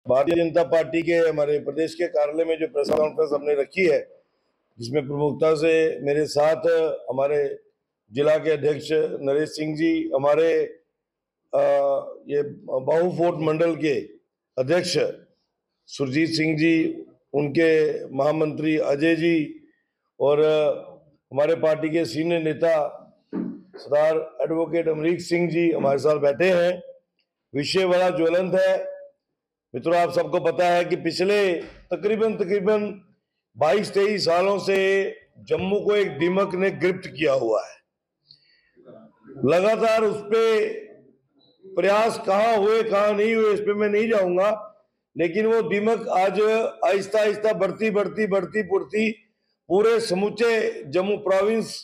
Bharatiya Janata party के हमारे प्रदेश के कार्यालय में जो प्रेस कॉन्फ्रेंस हमने रखी है, जिसमें प्रमुखता से मेरे साथ हमारे जिला के अध्यक्ष नरेश सिंह जी, हमारे ये बाहू फोर्ट मंडल के अध्यक्ष सुरजीत सिंह जी, उनके महामंत्री अजय जी और हमारे पार्टी के सीनियर नेता सरदार एडवोकेट अमरीक सिंह जी हमारे साथ बैठे हैं। विषय बड़ा ज्वलंत है मित्रों, आप सबको पता है कि पिछले तकरीबन 22-23 सालों से जम्मू को एक दीमक ने गिरफ्त किया हुआ है। लगातार उस पे प्रयास कहाँ हुए कहाँ नहीं हुए इस पे मैं नहीं जाऊंगा, लेकिन वो दीमक आज आहिस्ता आहिस्ता बढ़ती पूरे समूचे जम्मू प्रोविंस,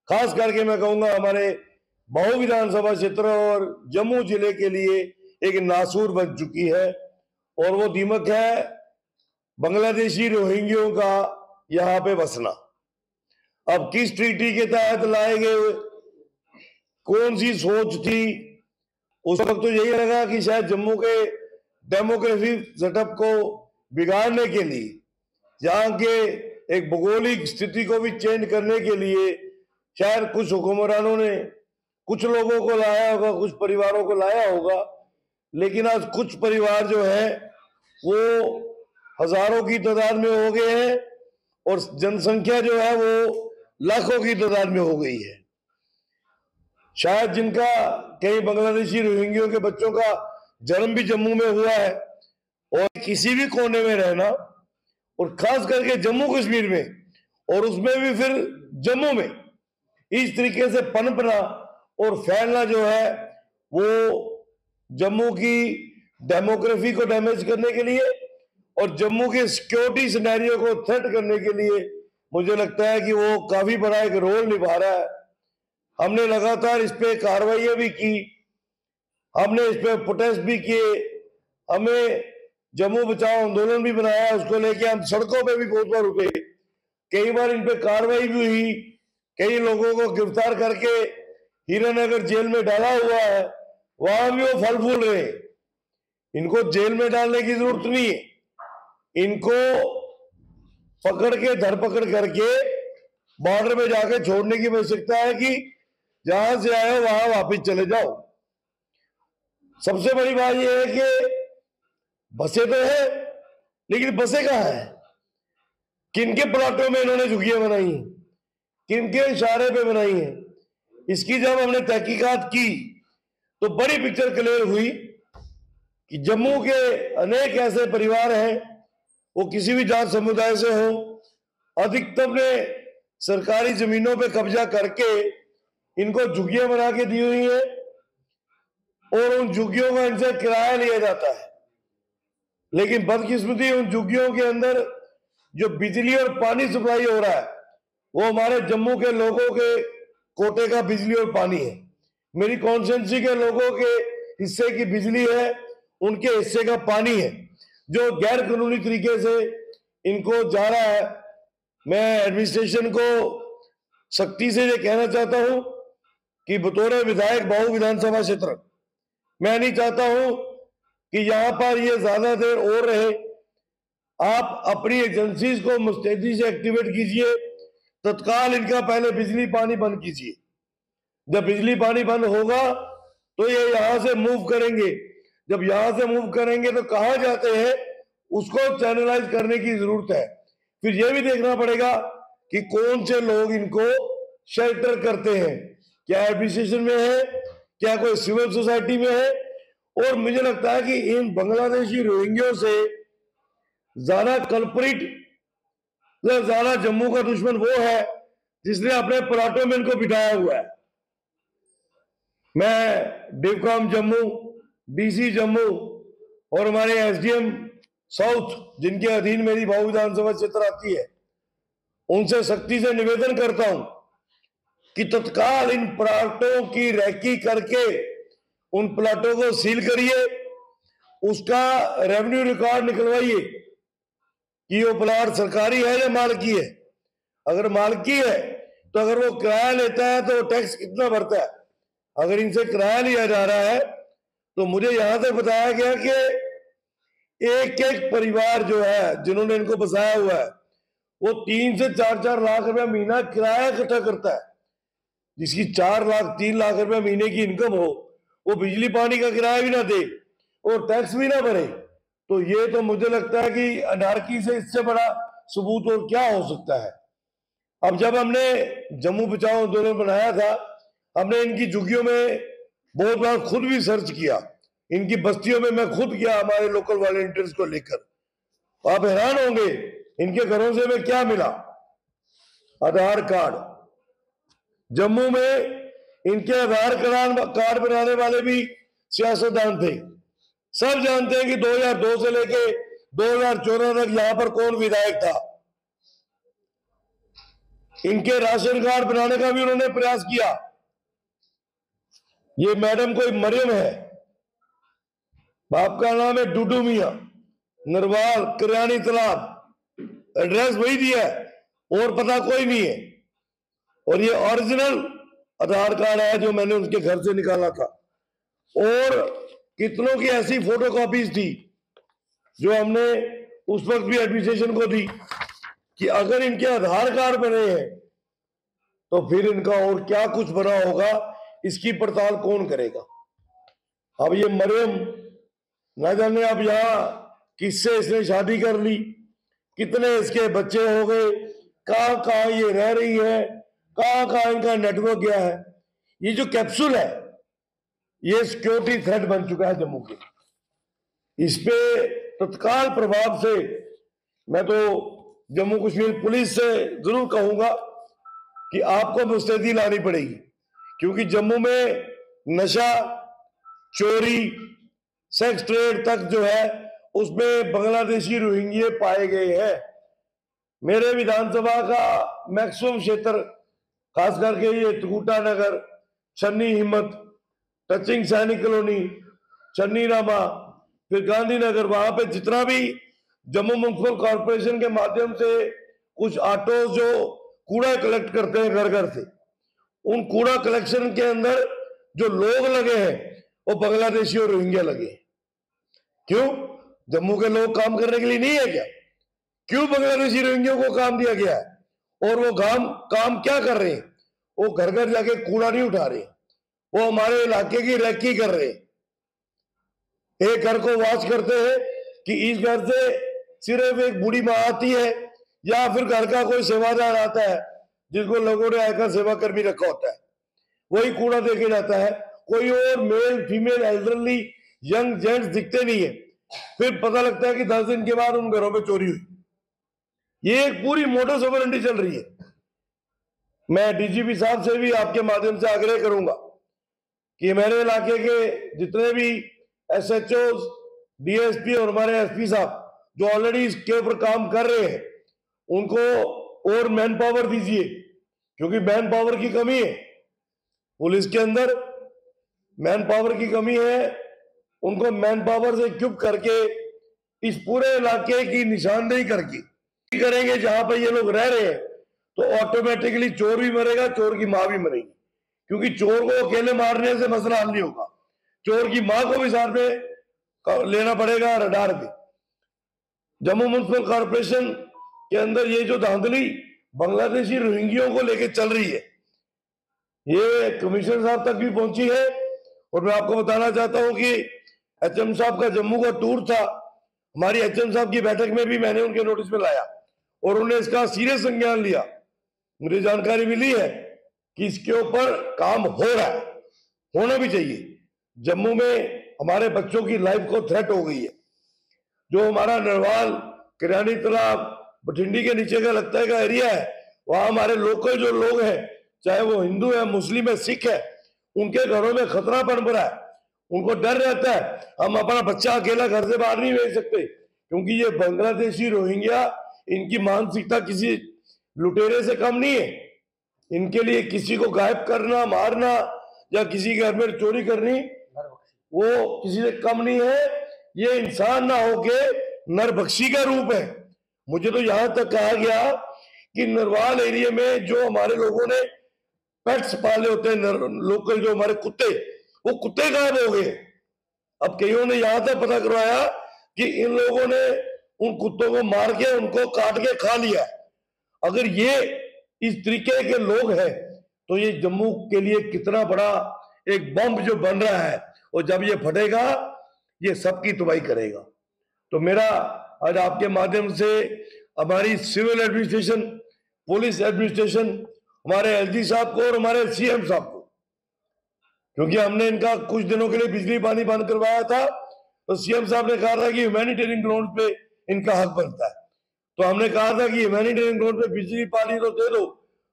खास करके मैं कहूंगा हमारे बाहू विधानसभा क्षेत्र और जम्मू जिले के लिए एक नासूर बन चुकी है। और वो दीमक है बांग्लादेशी रोहिंग्यों का यहाँ पे बसना। अब किस ट्रीटी के तहत लाए गए, कौन सी सोच थी उस वक्त? तो यही लगा कि शायद जम्मू के डेमोक्रेटिक सेटअप को बिगाड़ने के लिए, जहां के एक भौगोलिक स्थिति को भी चेंज करने के लिए शायद कुछ हुक्मरानों ने कुछ लोगों को लाया होगा, कुछ परिवारों को लाया होगा। लेकिन आज कुछ परिवार जो है वो हजारों की तादाद में हो गए हैं और जनसंख्या जो है वो लाखों की तादाद में हो गई है। शायद जिनका कई बांग्लादेशी रोहिंग्यों के बच्चों का जन्म भी जम्मू में हुआ है, और किसी भी कोने में रहना, और खास करके जम्मू कश्मीर में, और उसमें भी फिर जम्मू में इस तरीके से पनपना और फैलना जो है वो जम्मू की डेमोग्राफी को डैमेज करने के लिए और जम्मू के सिक्योरिटी सिनेरियो को थ्रेट करने के लिए मुझे लगता है कि वो काफी बड़ा एक रोल निभा रहा है। हमने लगातार इस पे कार्रवाइयां भी की, हमने इस पे प्रोटेस्ट भी किए, हमें जम्मू बचाओ आंदोलन भी बनाया, उसको लेके हम सड़कों पे भी बहुत बार उठे, कई बार इन पे कार्रवाई भी हुई, कई लोगों को गिरफ्तार करके हीरानगर जेल में डाला हुआ है, वहां भी वो फल फूल रहे। इनको जेल में डालने की जरूरत नहीं है, इनको पकड़ के धरपकड़ करके बॉर्डर में जाके छोड़ने की आवश्यकता है कि जहां से आए हो वहां वापिस चले जाओ। सबसे बड़ी बात यह है कि बसें तो है, लेकिन बसें कहां है? किनके प्लाटों में इन्होंने झुग्गियां बनाई हैं, किनके इशारे पे बनाई हैं? इसकी जब हमने तहकीकात की तो बड़ी पिक्चर क्लियर हुई कि जम्मू के अनेक ऐसे परिवार हैं, वो किसी भी जात समुदाय से हो, अधिकतम ने सरकारी जमीनों पे कब्जा करके इनको झुग्गियां बना के दी हुई है और उन झुग्गियों का इनसे किराया लिया जाता है। लेकिन बदकिस्मती उन झुग्गियों के अंदर जो बिजली और पानी सप्लाई हो रहा है वो हमारे जम्मू के लोगों के कोटे का बिजली और पानी है। मेरी कॉन्स्टिट्यूंसी के लोगों के हिस्से की बिजली है, उनके हिस्से का पानी है, जो गैर कानूनी तरीके से इनको जा रहा है। मैं एडमिनिस्ट्रेशन को सख्ती से ये कहना चाहता हूं कि बतौर विधायक बाहू विधानसभा क्षेत्र मैं नहीं चाहता हूं कि यहां पर ये ज्यादा देर और रहे। आप अपनी एजेंसीज को मुस्तैदी से एक्टिवेट कीजिए, तत्काल इनका पहले बिजली पानी बंद कीजिए। जब बिजली पानी बंद होगा तो ये यहां से मूव करेंगे, जब यहां से मूव करेंगे तो कहां जाते हैं उसको चैनलाइज करने की जरूरत है। फिर ये भी देखना पड़ेगा कि कौन से लोग इनको शेल्टर करते हैं, क्या एडमिनिस्ट्रेशन में है, क्या कोई सिविल सोसाइटी में है। और मुझे लगता है कि इन बांग्लादेशी रोहिंग्यों से ज्यादा कल्प्रिट, ज्यादा जम्मू का दुश्मन वो है जिसने अपने प्लाटों में इनको बिठाया हुआ है। मैं डिवकॉम जम्मू, डीसी जम्मू और हमारे एसडीएम साउथ, जिनके अधीन मेरी बाहू विधानसभा क्षेत्र आती है, उनसे सख्ती से निवेदन करता हूं कि तत्काल इन प्लाटों की रैकी करके उन प्लाटों को सील करिए, उसका रेवेन्यू रिकॉर्ड निकलवाइए कि वो प्लाट सरकारी है या मालकी है। अगर मालकी है तो अगर वो किराया लेता है तो टैक्स कितना भरता है। अगर इनसे किराया लिया जा रहा है तो मुझे यहां तक बताया गया कि एक एक परिवार जो है जिन्होंने इनको बसाया हुआ है वो 3 से 4 लाख रुपया महीना किराया इकट्ठा करता है। जिसकी 4 लाख 3 लाख रुपया महीने की इनकम हो वो बिजली पानी का किराया भी ना दे और टैक्स भी ना भरे, तो ये तो मुझे लगता है कि अनारकी से इससे बड़ा सबूत और क्या हो सकता है। अब जब हमने जम्मू बचाओ आंदोलन बनाया था, हमने इनकी झुग्गियों में बहुत बार खुद भी सर्च किया, इनकी बस्तियों में मैं खुद गया हमारे लोकल वॉलंटियर्स को लेकर। आप हैरान होंगे इनके घरों से हमें क्या मिला। आधार कार्ड, जम्मू में इनके आधार कार्ड बनाने वाले भी सियासतदान थे। सब जानते हैं कि 2002 से लेके 2014 तक यहां पर कौन विधायक था। इनके राशन कार्ड बनाने का भी उन्होंने प्रयास किया। ये मैडम कोई मरियम है, बाप का नाम है डूडू मियां, नरवाल करियानी तालाब, एड्रेस वही दिया है और पता कोई नहीं है। और ये ओरिजिनल आधार कार्ड है जो मैंने उनके घर से निकाला था। और कितनों की ऐसी फोटोकॉपीज थी जो हमने उस वक्त भी एडमिनिस्ट्रेशन को दी कि अगर इनके आधार कार्ड बने हैं तो फिर इनका और क्या कुछ बना होगा, इसकी पड़ताल कौन करेगा। अब ये मरियम ना जाने अब यहां किससे इसने शादी कर ली, कितने इसके बच्चे हो गए, कहां कहां ये रह रही है, कहां कहां इनका नेटवर्क गया है। ये जो कैप्सूल है ये सिक्योरिटी थ्रेट बन चुका है जम्मू के। इस पे तत्काल प्रभाव से मैं तो जम्मू कश्मीर पुलिस से जरूर कहूंगा कि आपको मुस्तैदी लानी पड़ेगी, क्योंकि जम्मू में नशा, चोरी, सेक्स ट्रेड तक जो है उसमें बांग्लादेशी रोहिंग्या पाए गए हैं। मेरे विधानसभा का मैक्सिमम क्षेत्र, खास करके ये त्रिकुटा नगर, छन्नी हिम्मत, टचिंग सैनिक कॉलोनी, चन्नी रामा, फिर गांधीनगर, वहां पे जितना भी जम्मू म्युनिसिपल कॉर्पोरेशन के माध्यम से कुछ ऑटो जो कूड़ा कलेक्ट करते हैं घर घर से, उन कूड़ा कलेक्शन के अंदर जो लोग लगे हैं वो बांग्लादेशी और रोहिंग्या लगे हैं। क्यों? जम्मू के लोग काम करने के लिए नहीं है क्या? क्यों बांग्लादेशी रोहिंग्या को काम दिया गया है? और वो काम क्या कर रहे हैं? वो घर घर जाके कूड़ा नहीं उठा रहे, वो हमारे इलाके की रैकी कर रहे हैं। एक घर को वॉच करते हैं कि इस घर से सिर्फ एक बूढ़ी माँ आती है या फिर घर का कोई सेवादार आता है जिसको लोगों ने आकर सेवा कर्मी रखा होता है, वही कूड़ा देके जाता है। कोई और male female elderly young gents दिखते नहीं है। फिर पता लगता है कि 10 दिन के बाद उन घरों में चोरी हुई। ये एक पूरी मोटर्स ऑपरेंडी चल रही है। मैं डीजीपी साहब से भी आपके माध्यम से आग्रह करूंगा कि मेरे इलाके के जितने भी एसएचओ, डीएसपी और हमारे एसपी साहब जो ऑलरेडी इसके ऊपर काम कर रहे हैं, उनको और मैन पावर दीजिए, क्योंकि मैन पावर की कमी है पुलिस के अंदर, मैन पावर की कमी है। उनको मैन पावर से इक्विप करके इस पूरे इलाके की निशानदेही करके करेंगे जहां पर ये लोग रह रहे हैं, तो ऑटोमेटिकली चोर भी मरेगा, चोर की मां भी मरेगी। क्योंकि चोर को अकेले मारने से मसला हल नहीं होगा, चोर की मां को भी साथ में लेना पड़ेगा रडार पे। जम्मू म्युनिसिपल कॉर्पोरेशन के अंदर ये जो धांधली बांग्लादेशी रोहिंग्यों को लेकर चल रही है, ये कमिश्नर साहब तक भी पहुंची है। और मैं आपको बताना चाहता हूं कि एचएम साहब का जम्मू का टूर था, हमारी एचएम साहब की बैठक में भी मैंने उनके नोटिस में लाया और उन्होंने इसका सीरियस संज्ञान लिया। मुझे जानकारी मिली है कि इसके ऊपर काम हो रहा है, होना भी चाहिए। जम्मू में हमारे बच्चों की लाइफ को थ्रेट हो गई है। जो हमारा नरवाल, किरानी तालाब, बठिंडी के नीचे का लगता है का एरिया है, वहां हमारे लोकल जो लोग हैं, चाहे वो हिंदू है, मुस्लिम है, सिख है, उनके घरों में खतरा पनप रहा है। उनको डर रहता है हम अपना बच्चा अकेला घर से बाहर नहीं भेज सकते, क्योंकि ये बांग्लादेशी रोहिंग्या, इनकी मानसिकता किसी लुटेरे से कम नहीं है। इनके लिए किसी को गायब करना, मारना या किसी के घर में चोरी करनी, वो किसी से कम नहीं है। ये इंसान ना होके नरभक्षी का रूप है। मुझे तो यहां तक कहा गया कि नरवाल एरिया में जो हमारे लोगों ने पेट्स पाले होते हैं, लोकल जो हमारे कुत्ते, वो कुत्ते गायब हो गए। अब कईयों ने यहां तक पता करवाया कि इन लोगों ने उन कुत्तों को मार के उनको काट के खा लिया। अगर ये इस तरीके के लोग हैं तो ये जम्मू के लिए कितना बड़ा एक बम जो बन रहा है, और जब ये फटेगा ये सबकी तबाही करेगा। तो मेरा आज आपके माध्यम से हमारी सिविल एडमिनिस्ट्रेशन, पुलिस एडमिनिस्ट्रेशन, हमारे एलजी साहब को और हमारे सीएम साहब को, क्योंकि हमने इनका कुछ दिनों के लिए बिजली पानी बंद करवाया था, तो सीएम साहब ने कहा था कि ह्यूमैनिटेरियन ग्राउंड पे इनका हक बनता है। तो हमने कहा था कि ह्यूमैनिटेरियन ग्राउंड पे बिजली पानी तो दे दो,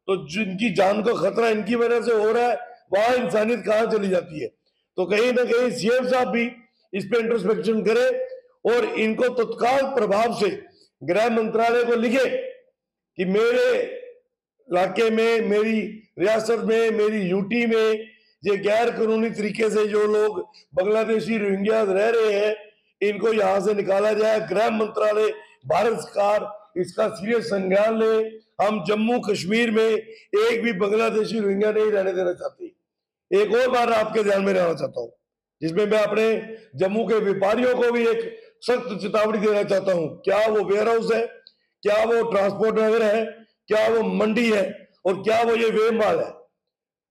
तो जिनकी जान को खतरा इनकी वजह से हो रहा है, वहां इंसानियत कहां चली जाती है। तो कहीं ना कहीं सीएम साहब भी इस पे इंट्रोस्पेक्शन करे और इनको तत्काल प्रभाव से गृह मंत्रालय को लिखे कि मेरे इलाके में, मेरी रियासत में, मेरी यूटी में ये गैर कानूनी तरीके से जो लोग बांग्लादेशी रोहिंग्या रह रहे हैं, इनको यहां से निकाला जाए। गृह मंत्रालय, भारत सरकार इसका सीरियस संज्ञान ले। हम जम्मू कश्मीर में एक भी बांग्लादेशी रोहिंग्या नहीं रहने देना चाहते। एक और बार आपके ध्यान में रहना चाहता हूं, जिसमें मैं अपने जम्मू के व्यापारियों को भी एक सख्त चेतावनी देना चाहता हूं। क्या वो वेयर हाउस है, क्या वो ट्रांसपोर्ट नगर है, क्या वो मंडी है, और क्या वो ये वे माल है,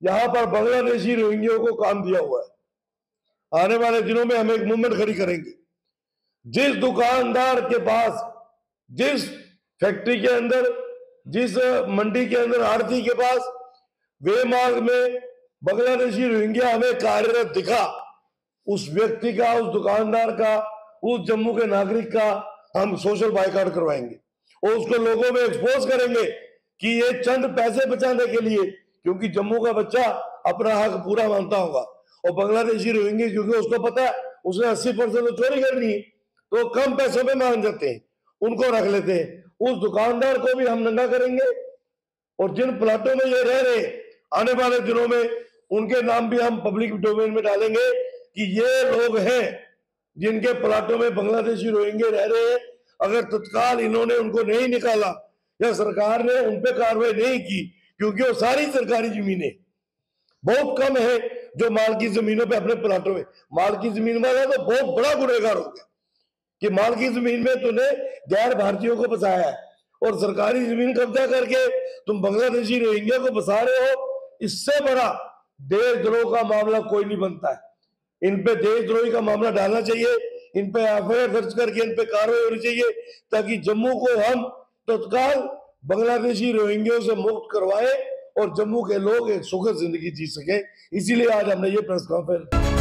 यहां पर बांग्लादेशी रोहिंग्या को काम दिया हुआ है। आने वाले दिनों में हम एक मूवमेंट खड़ी करेंगे। जिस दुकानदार के पास, जिस फैक्ट्री के अंदर, जिस मंडी के अंदर, आड़ती के पास वे मार्ग में बांग्लादेशी रोहिंग्या हमें कार्यरत दिखा, उस व्यक्ति का, उस दुकानदार का, उस जम्मू के नागरिक का हम सोशल बायकॉट करवाएंगे और उसको लोगों में एक्सपोज करेंगे कि ये चंद पैसे बचाने के लिए, क्योंकि जम्मू का बच्चा अपना हक पूरा मानता होगा, और बांग्लादेशी रोहिंग्या क्योंकि उसको पता है उसने 80% तो चोरी करनी है, तो कम पैसों में मान जाते हैं, उनको रख लेते हैं। उस दुकानदार को भी हम नंगा करेंगे, और जिन प्लाटों में ये रह रहे, आने वाले दिनों में उनके नाम भी हम पब्लिक डोमेन में डालेंगे कि ये लोग हैं जिनके प्लाटों में बांग्लादेशी रोहिंग्या रह रहे हैं। अगर तत्काल इन्होंने उनको नहीं निकाला या सरकार ने उन पर कार्रवाई नहीं की, क्योंकि वो सारी सरकारी जमीनें, बहुत कम है जो माल की जमीनों पे अपने प्लाटों में, माल की जमीन वाला तो बहुत बड़ा गुनहगार हो गया कि माल की जमीन में तूने गैर भारतीयों को बसाया है, और सरकारी जमीन कब्जा करके तुम बांग्लादेशी रोहिंग्या को बसा रहे हो। इससे बड़ा देशद्रोह का मामला कोई नहीं बनता है। इन पे देशद्रोही का मामला डालना चाहिए, इन पे एफआईआर दर्ज करके इन पे कार्रवाई होनी चाहिए, ताकि जम्मू को हम तत्काल बांग्लादेशी रोहिंग्या से मुक्त करवाएं और जम्मू के लोग एक सुखद जिंदगी जी सके। इसीलिए आज हमने ये प्रेस कॉन्फ्रेंस